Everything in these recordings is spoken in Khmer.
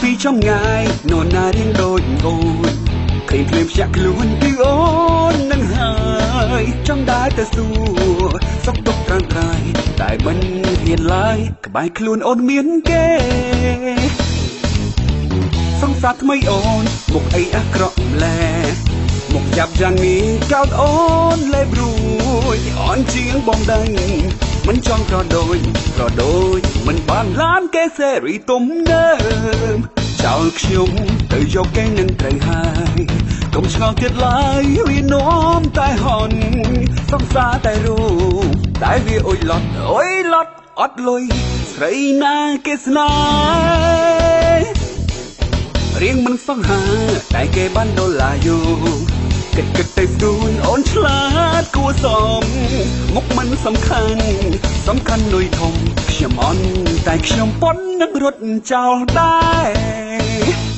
ពីចំងាយនរណារៀងដូចអូនឃើញភ្លាមភ្ញាក់ខ្លួនគឺអូននឹងហើយចង់ដែរទៅសួរសុខទុក្ខត្រាំត្រៃតែមិនហ៊ានឡើយក្បែរខ្លួនអូនមានគេសង្សារថ្មីអូនមុខអីអាក្រក់ម្ល៉េះមុខចាប់យ៉ាងនេះកោតអូនលេបរួយអន់ជាងបងដឹងមិនចង់ប្រដូចមិនបានឡានគេសេរីទំនើបចោលខ្ញុំទៅយកគេនឹងត្រូវហើយកុំឆ្ងល់ទៀតឡើយវានោមតែហន់សង្សារតែរូបតែវាអុយឡត់អត់លុយស្រីណាគេស្នេហ៍រៀងមិនសង្ហាតែគេបានដុល្លារយោគិតទៅស្ទួនអូនឆ្លាតគួរសមមុខមិនសំខាន់នុយធំខ្ញុំអន់តែខ្ញុំប៉ុននឹងរត់ចោលដែរ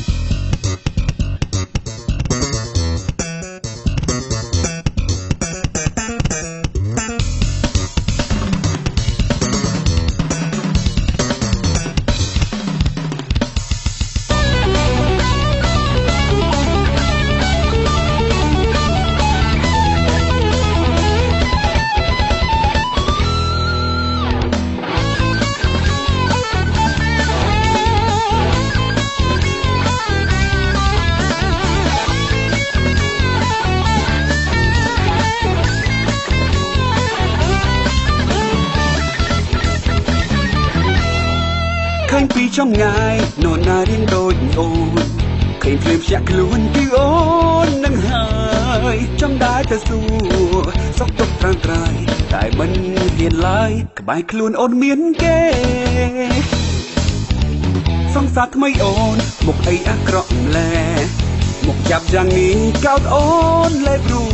ឃើញពីចំងាយនរណារៀងដូចអូនឃើញភ្លាមភ្ញាក់ខ្លួនគឺអូននឹងហើយចង់ដែរទៅសួរសុខទុក្ខត្រាំត្រៃតែមិនហ៊ានឡើយក្បែរខ្លួនអូនមានគេសង្សារថ្មីអូនមុខអីអាក្រក់ម្ល៉េះមុខចាប់យ៉ាងនេះកោតអូនលេបរួ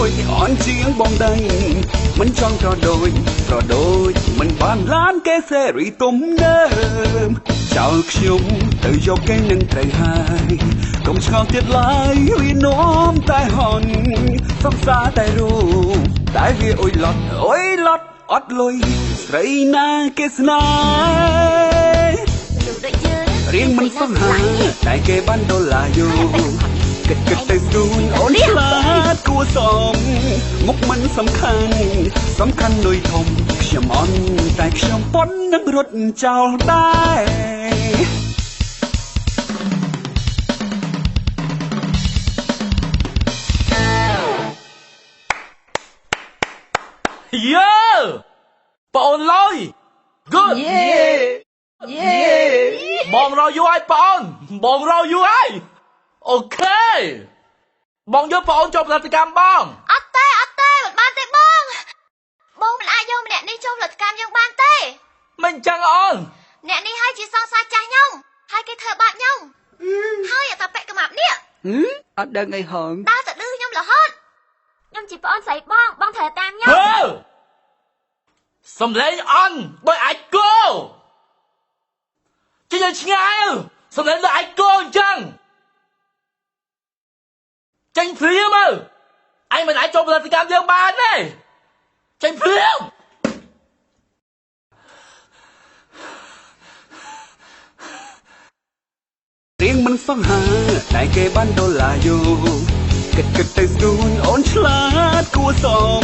យអន់ជាងបងដឹងមិនចង់ប្រដូចមិនបានឡានគេសេរីទំនើបចោលខ្ញុំទៅយកគេនឹងត្រូវហើយកុំឆ្ងល់ទៀតឡើយវានោមតែហន់សង្សារតែរូបតែវាអុយឡត់អត់លុយស្រីណាគេស្នេហ៍រៀងមិនសង្ហាតែគេបានដុល្លារយោគិតទៅស្ទួនអូនឆ្លាតគួរសមមុខមិនសំខាន់នុយធំខ្ញុំអន់តែខ្ញុំប៉ុននឹងរត់ចោលដែរយោបងអូនលុយ good បងរកយូរហើយបងរកយូរហើយអូខេបងយកបងអូនចូលផលិតកម្មបងអត់ទេមិនបានទេបងមិនអាចយកម្នាក់នេះចូលផលិតកម្មយើងបានទេមិនចឹងអូនអ្នកនេះហើយជាសង្សារចាស់ខ្ញុំហើយគេធ្វើបាបខ្ញុំហើយអាតាពាក់កម្មាប់នេះអត់ដឹងអីហងដើរទៅឌឺខ្ញុំរហូតខ្ញុំជាប្អូនស្រីបងត្រូវតាមខ្ញុំសំឡេងអន់បើអាចគោជិះទៅឆ្ងាយសំឡេងដូចអាចគោអញ្ចឹងចេញព្រាមអញមិនអាចចូលផលិតកម្មយើងបានទេចេញព្រាមរៀងមិនសង្ហាតែគេបានដុល្លារយោគិតទៅស្ទួនអូនឆ្លាតគួរសម